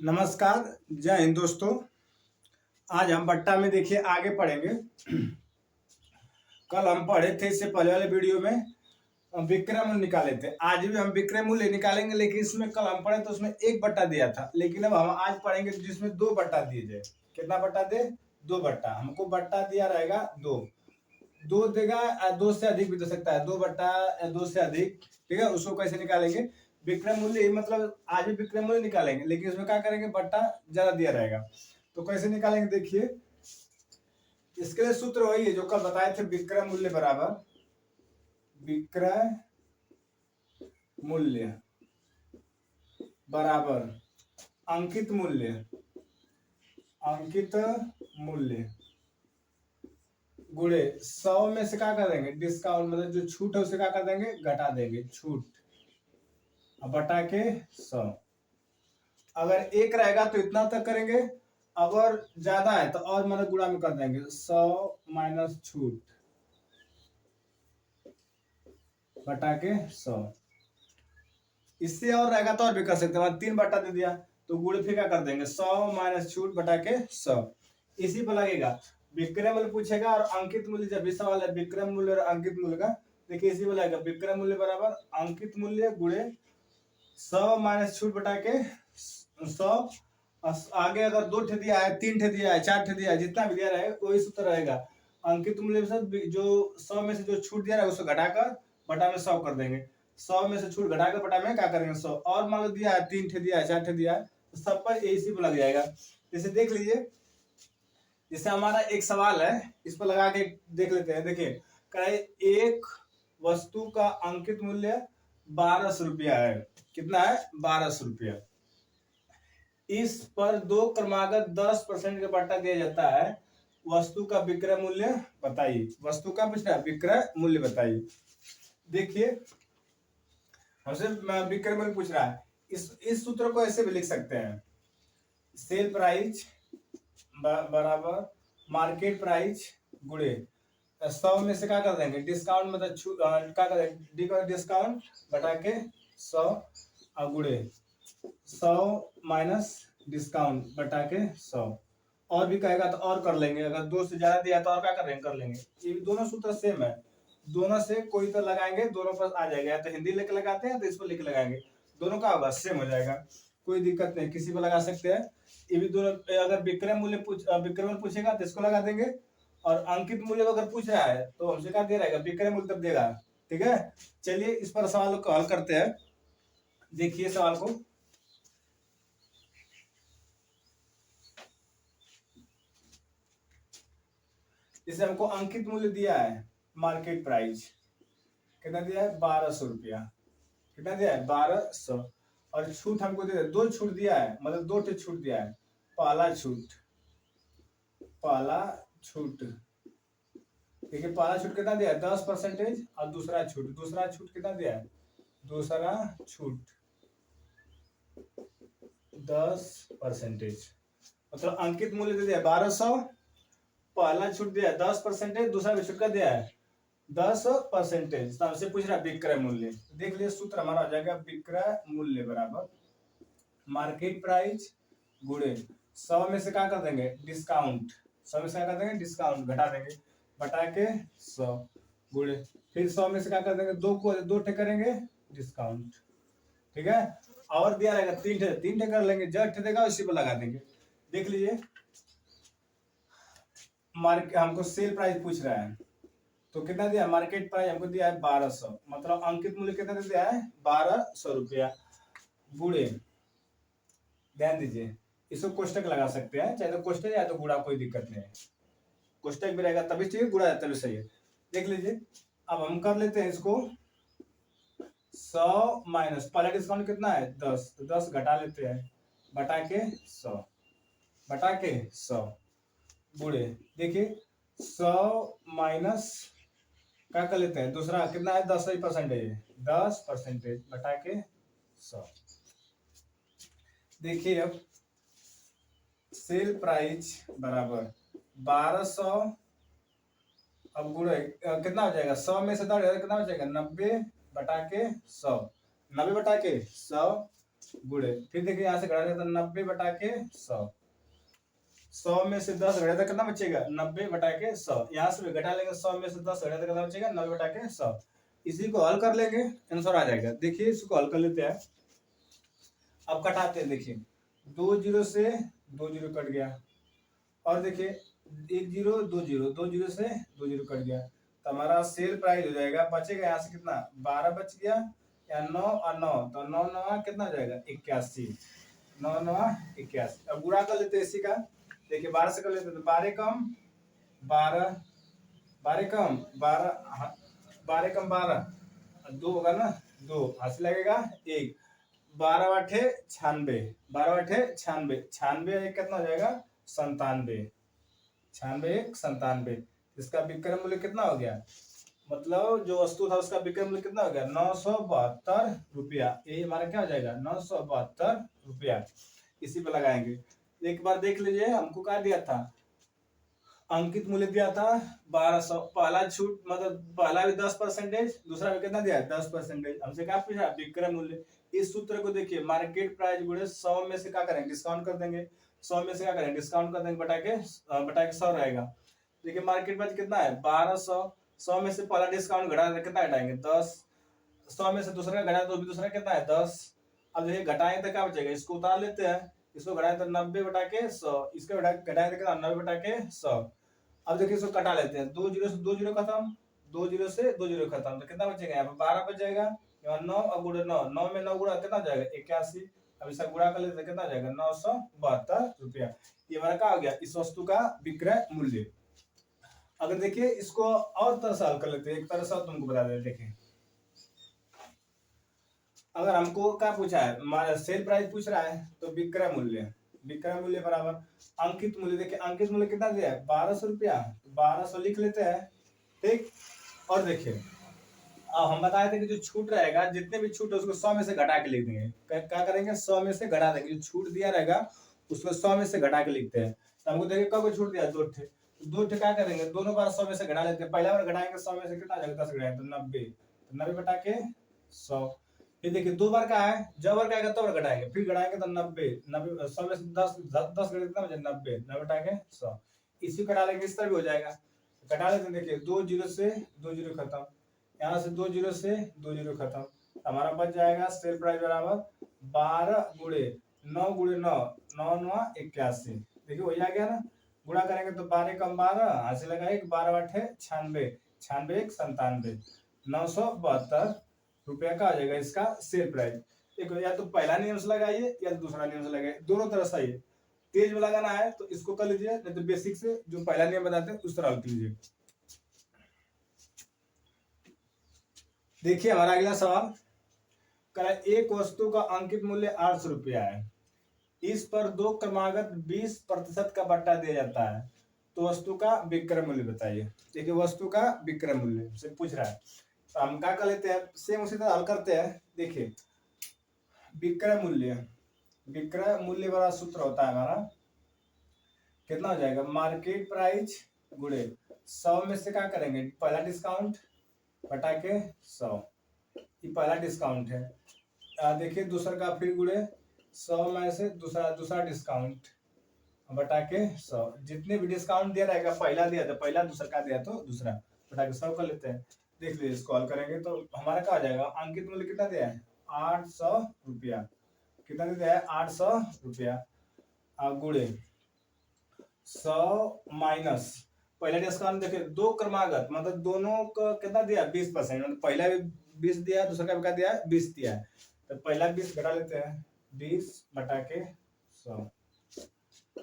नमस्कार। जय हिंद दोस्तों। आज हम बट्टा में देखिए आगे पढ़ेंगे। कल हम पढ़े थे इससे पहले वाले वीडियो में विक्रय मूल्य निकाले थे। आज भी हम विक्रय मूल्य निकालेंगे, लेकिन इसमें कल हम पढ़े तो उसमें एक बट्टा दिया था, लेकिन अब हम आज पढ़ेंगे जिसमें दो बट्टा दिए जाए। कितना बट्टा दे? दो बट्टा। हमको बट्टा दिया रहेगा दो। दो देगा, दो से अधिक भी दे सकता है, दो बट्टा दो से अधिक। ठीक है, उसको कैसे निकालेंगे? विक्रय मूल्य, मतलब आज भी विक्रय मूल्य निकालेंगे, लेकिन इसमें क्या करेंगे, बट्टा ज्यादा दिया रहेगा। तो कैसे निकालेंगे देखिए। इसके लिए सूत्र वही है जो कल बताए थे, विक्रय मूल्य बराबर विक्रय मूल्य बराबर अंकित मूल्य। अंकित मूल्य गुणे 100 में से क्या कर देंगे, डिस्काउंट, मतलब जो छूट है उसे क्या कर देंगे, घटा देंगे, छूट, बटा के 100। अगर एक रहेगा तो इतना तक करेंगे, अगर ज्यादा है तो और मतलब गुणा में कर देंगे, 100 माइनस छूट बटा के 100। इससे और रहेगा तो और भी कर सकते हैं, 3 बटा दे दिया तो गुणे फिर क्या कर देंगे, 100 माइनस छूट बटा के 100। इसी पर लगेगा। विक्रय मूल्य पूछेगा और अंकित मूल्य, जब भी सवाल है विक्रय मूल्य और अंकित मूल्य का, देखिए इसी पर लगेगा, विक्रय मूल्य बराबर अंकित मूल्य गुणे 100 माइनस छूट बटा के 100। आगे अगर 2 ठे दिया है, 3 ठे दिया है, 4 ठे दिया है, जितना भी दिया रहेगा वही सूत्र रहेगा। अंकित मूल्य से जो 100 में से जो छूट दिया है उसको घटाकर बटा में 100 कर देंगे। 100 में से छूट घटाकर बटा में क्या करेंगे, 100। और मान लो दिया है 3 ठे दिया है, 4 ठे दिया है, तो सब पर इसी पर लग जाएगा। जैसे देख लीजिए, जैसे हमारा एक सवाल है, इस पर लगा के देख लेते हैं। देखिए, कहे एक वस्तु का अंकित मूल्य 1200 रुपया है। कितना है? 1200 रुपया। इस पर दो क्रमागत 10% का बट्टा दिया जाता है। वस्तु का विक्रय मूल्य बताइए। वस्तु का पूछ रहा है, विक्रय मूल्य बताइए। देखिए, हमसे विक्रय मूल्य पूछ रहा है। इस सूत्र को ऐसे भी लिख सकते हैं, सेल प्राइस बराबर मार्केट प्राइस गुणे 100 में से क्या कर देंगे, डिस्काउंट, मतलब क्या कर देंगे, डिस्काउंट बटा के 100 और गुणे 100 माइनस डिस्काउंट बटा के 100। और भी कहेगा तो और कर लेंगे, अगर 2 से ज्यादा दिया तो और क्या कर लेंगे। ये दोनों सूत्र सेम है, दोनों से कोई तो लगाएंगे, दोनों पर आ जाएगा। या तो हिंदी लेके लगाते हैं तो इस पर लिख लगाएंगे, दोनों का होगा सेम हो जाएगा, कोई दिक्कत नहीं, किसी पर लगा सकते हैं। ये भी दोनों, अगर विक्रय मूल्य पूछेगा तो इसको लगा देंगे, और अंकित मूल्य अगर पूछ रहा है तो हमसे क्या दे रहेगा, विक्रय मूल्य तब देगा। ठीक है, चलिए इस पर सवाल को हल करते हैं। देखिए सवाल को, जैसे हमको अंकित मूल्य दिया है, मार्केट प्राइस कितना दिया है, 1200 रुपया। कितना दिया है, 1200। और छूट हमको दिया है, 2 छूट दिया है, मतलब 2 छूट दिया है। पहला छूट देखिए, पहला छूट कितना दिया है, 10%। और दूसरा छूट कितना दिया है, दूसरा छूट 10%। मतलब अंकित मूल्य दे दिया 1200, पहला छूट दिया है 10%, दूसरा छूट का दिया है 10%। तो हमसे पूछ रहा है विक्रय मूल्य। देख लीजिए, सूत्र हमारा आ जाएगा, विक्रय मूल्य बराबर मार्केट प्राइस गुणे 100 में से क्या कर देंगे, डिस्काउंट, 100 में से क्या कर देंगे, डिस्काउंट घटा देंगे, बटा के 100 गुणे फिर 100 में से क्या कर देंगे, दो ठे करेंगे डिस्काउंट। ठीक है, और दिया रहेगा 3 ठे कर लेंगे, जब ठे देगा उसी पर लगा देंगे। देख लीजिए, हमको सेल प्राइस पूछ रहा है, तो कितना दिया, मार्केट प्राइस हमको दिया है 1200, मतलब अंकित मूल्य कितना दिया है, 1200 रुपया गुणे, ध्यान दीजिए, इसको कोष्टक लगा सकते हैं, चाहे तो कोष्टक या तो गुणा, कोई दिक्कत नहीं है। कोष्टक भी रहेगा तभी चाहिए, गुणा तभी सही है। देख लीजिए, अब हम कर लेते हैं इसको, 100 माइनस पहला डिस्काउंट कितना है, 10, तो 10 घटा लेते हैं, बटा के 100 गुणे, देखिए 100 माइनस क्या कर लेते हैं, दूसरा कितना है, 10% बटा के 100। देखिए, अब सेल प्राइस बराबर 1200, अब गुणे कितना हो जाएगा, 100 में से कितना हो जाएगा, 90 बटा के 100, 90 बटा के 100 गुड़े, फिर देखिए यहाँ से घटा देते 90/100। 100 में से 10 घटा तो कितना बचेगा 90/100। यहाँ से भी घटा लेंगे 100 में से 10 घटा तो कितना बचेगा 90/100। इसी को हल कर लेंगे, आंसर आ जाएगा। देखिए इसको हल कर लेते हैं, अब कटाते हैं। देखिए 2 जीरो से 2 जीरो कट गया, और देखिए 1 जीरो 2 जीरो, 2 जीरो से 2 जीरो कट गया, तो हमारा सेल प्राइस हो जाएगा, बचेगा यहाँ से कितना 12 बच गया, या 9 और 9, तो 9 9 कितना हो जाएगा 81, 9 9 81। अब गुणा कर लेते हैं इसी का। देखिए 12 से कर लेते हैं तो 12 कम 12, 12 कम 12, 12 कम 12, 2 होगा ना, 2 हाथ लगेगा 1, 12 बटे 96, 12 बटे 96, 96 एक कितना हो जाएगा 97, 96 एक 97। इसका विक्रय मूल्य कितना हो गया, मतलब जो वस्तु था उसका विक्रय मूल्य कितना हो गया 972 रुपया। ये हमारा क्या हो जाएगा 972 रुपया। इसी पे लगाएंगे। एक बार देख लीजिए, हमको क्या दिया था, अंकित मूल्य दिया था 1200, पहला छूट मतलब पहला भी 10%, दूसरा भी कितना दिया 10%। हमसे क्या पूछा विक्रय मूल्य। इस सूत्र को देखिए, मार्केट प्राइस गुणे 100 में से क्या करेंगे डिस्काउंट कर देंगे, 100 में से क्या करेंगे डिस्काउंट कर देंगे, बटा के 100 रहेगा। देखिए मार्केट प्राइस कितना है 1200, 100 में से पहला डिस्काउंट घटा कितना घटाएंगे 10, 100 में से दूसरा घटा तो भी दूसरा कितना है 10। अब देखिए घटाएंगे तो क्या बचेगा, इसको उतार लेते हैं, इसको घटाएं तो 90/100, इसको घटाएं तो कितना 90/100। अब देखिए इसको कटा लेते हैं, 2 जीरो से 2 जीरो खत्म, 2 जीरो से 2 जीरो खत्म, तो कितना बचेगा यहाँ पे 12 बच जाएगा, यहाँ 9 और गुणे 9, 9 में 9 गुणा कितना हो जाएगा 81। अब इसका गुणा कर लेते हैं कितना हो जाएगा 972 रुपया। ये हमारा क्या हो गया इस वस्तु का विक्रय मूल्य। अगर देखिए इसको और तरह से हल कर लेते हैं, एक तरह से तुमको बता देते, देखिए अगर हमको क्या पूछा है सेल प्राइस पूछ रहा है, तो विक्रय मूल्य, विक्रय मूल्य बराबर अंकित मूल्य। देखिए अंकित मूल्य कितना दिया है 1200 रुपया, 1200 लिख लेते हैं, ठीक। और देखिए अब हम बताए थे कि जो छूट रहेगा, जितने भी छूट है उसको 100 में से घटा के लिख देंगे। क्या करेंगे 100 में से घटा देंगे, जो छूट दिया रहेगा उसको 100 में से घटा के लिखते हैं। तो हमको देखिए कब छूट दिया 2 ठे, 2 ठे क्या करेंगे दोनों बार 100 में से घटा लेते हैं। पहला बार घटाएंगे 100 में से कितना जाएगा 10 घटाएंगे तो 90, तो 90 बटा के 100। फिर देखिए 2 बार का है, जब बार का आएगा तो बार घटाएंगे, फिर घटाएंगे तो 90, 90 100 में से 10 10 घटे कितना बचे 90, 90 बटा के 100। इसी कटा लेंगे इस तरह भी हो जाएगा, कटा लेते हैं। देखिए 2 जीरो से 2 जीरो खत्म, यहाँ से 2 जीरो से 2 जीरो खत्म, हमारा बच जाएगा सेल प्राइस बराबर 12 गुणे 9 गुणे 9, 9 9 81। देखिए वही आ गया ना, गुणा करेंगे तो 12 कम 12 हासिल लगाएंगे 12 बटे 96, 96 एक 97, 972 रुपया का आ जाएगा इसका सेल प्राइस। देखो या तो पहला नियम से लगाइए या दूसरा नियम से लगाइए, दोनों तरह सही है। तेज में लगाना है तो इसको कर लीजिए, नहीं तो बेसिक से जो पहला नियम बताते हैं उस तरह कर लीजिए। देखिए हमारा अगला सवाल कह एक वस्तु का अंकित मूल्य 800 रुपया है, इस पर 2 क्रमागत 20% का बट्टा दिया जाता है, तो वस्तु का विक्रय मूल्य बताइए। देखिए वस्तु का विक्रय मूल्य से पूछ रहा है, तो हम क्या कर लेते हैं सेम उसी तरह हल करते हैं। देखिए विक्रय मूल्य, विक्रय मूल्य वाला सूत्र होता है हमारा, कितना हो जाएगा मार्केट प्राइस गुणे 100 में से क्या करेंगे पहला डिस्काउंट बटा के 100, ये पहला डिस्काउंट है। देखिए दूसरा का फिर गुणे 100 में से दूसरा डिस्काउंट बटा के 100, जितने भी डिस्काउंट दिया रहेगा, पहला दिया तो पहला, दूसरा का दिया तो दूसरा, बटा के 100 कर लेते हैं। देख लीजिए इसको हल करेंगे तो हमारा क्या हो जाएगा अंकित मूल्य कितना दिया है 800 रुपया, कितना दिया है 800 रुपया, गुणे 100 माइनस पहला डिस्काउंट। देखिए 2 क्रमागत मतलब दोनों का कितना दिया 20%, मतलब पहला भी 20 दिया, दूसरा का भी क्या दिया 20 दिया है, तो पहला 20 घटा लेते हैं 20 बटा के 100,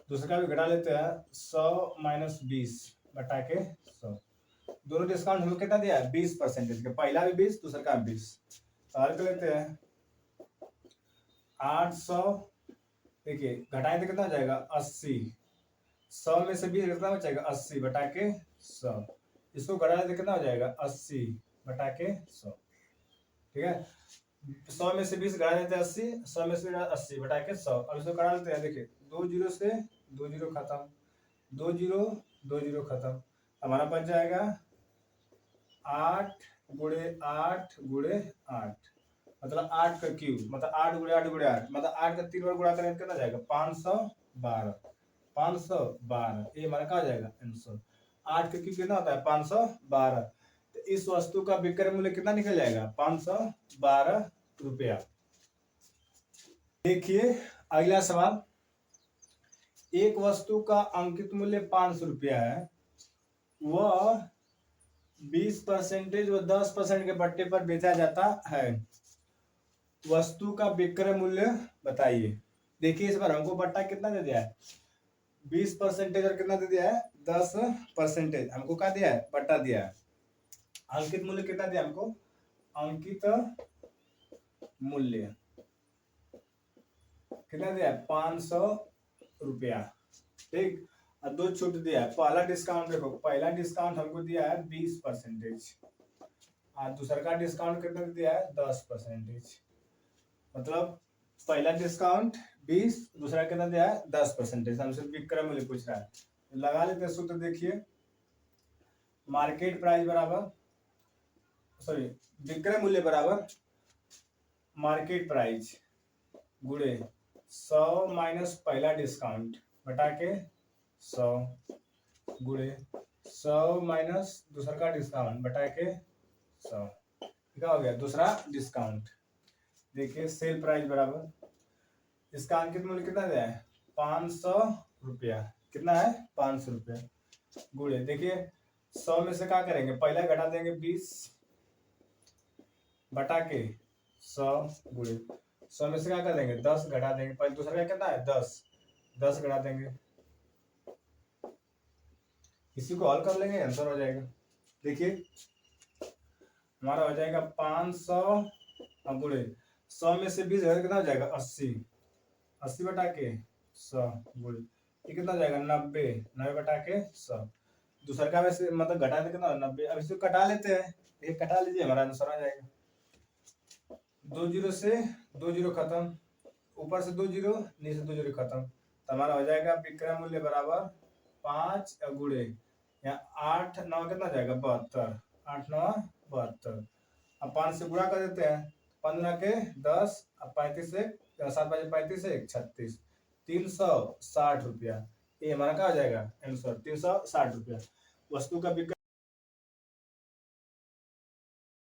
दूसरा का भी घटा लेते हैं 100 माइनस 20 बटा के 100। दोनों डिस्काउंट हमें कितना दिया है 20%, पहला भी 20 दूसरा का 20, हल कर लेते हैं 800। देखिए घटाएं तो कितना हो जाएगा 80, 100 में से 20 कितना बचेगा 80 बटा के 100, इसको घटाएं तो कितना हो जाएगा 80 बटा के 100, ठीक है। 100 में से 20 घटा देते हैं 80, 100 में से 80 बटा के 100। अब इसको घटा लेते हैं। देखिए 2 जीरो से 2 जीरो खत्म, 2 जीरो 2 जीरो खत्म, हमारा बच जाएगा 8 गुणे 8 गुणे 8, मतलब 8 का क्यूब, मतलब 8 गुणे 8 गुणे 8, मतलब 8 का 3 बार गुणा करेंगे कितना जाएगा 512, 512 ये हमारा कहा जाएगा आंसर। 8 का क्यूब कितना होता है 512। तो इस वस्तु का विक्रय मूल्य कितना निकल जाएगा 512 रुपया। देखिए अगला सवाल, एक वस्तु का अंकित मूल्य 500 रुपया है, वह 20% व 10% के पट्टे पर बेचा जाता है, वस्तु का विक्रय मूल्य बताइए। देखिए इस बार हमको पट्टा कितना दे दिया है 20% और कितना दे दिया है 10%, हमको क्या दिया है पट्टा दिया है। अंकित मूल्य कितना दिया हमको, अंकित मूल्य कितना दिया है 500 रुपया, ठीक। और 2 छूट दिया है। पहला डिस्काउंट देखो, पहला डिस्काउंट हमको दिया है 20% और दूसरा का डिस्काउंट कितना दिया है 10%। मतलब पहला डिस्काउंट 20, दूसरा कितना दिया है 10%। हमसे विक्रय मूल्य पूछ रहा है, लगा लेते हैं सूत्र। देखिए मार्केट प्राइस बराबर, सॉरी विक्रय मूल्य बराबर मार्केट प्राइस गुणे 100 माइनस पहला डिस्काउंट बटा के 100 गुणे 100 माइनस दूसरा का डिस्काउंट बटा के 100, क्या हो गया दूसरा डिस्काउंट। देखिए सेल प्राइस बराबर, इसका अंकित मूल्य कितना दिया है 500 रुपया, कितना है 500 रुपया गुणे, देखिए 100 में से क्या करेंगे पहला घटा देंगे 20 बटा के 100 गुणे 100 में से क्या कर देंगे 10 घटा देंगे, पहले दूसरा का कितना है 10 घटा देंगे, इसी को हल कर लेंगे आंसर हो जाएगा। देखिए हमारा हो जाएगा 500 गुणे 100 में से 20 कितना हो जाएगा 80 बटा के 100 गुणे ये कितना हो जाएगा 90 बटा के 100, दूसरा का वैसे मतलब घटा दे कितना 90। अब इसको कटा लेते हैं, ये कटा लीजिए हमारा आंसर आ जाएगा। 2 जीरो से 2 जीरो खत्म, ऊपर से 2 जीरो नीचे से 2 जीरो खत्म, तो हमारा हो जाएगा विक्रय मूल्य बराबर 5 गुणे यहाँ 8 9 कितना जाएगा 72, 8 9 72। अब 5 से गुणा कर देते हैं, 15 के 10, अब 35 से 7 5 35 से 36, 360 रुपया, ये हमारा क्या हो जाएगा आंसर 360 रुपया। वस्तु का विक्रय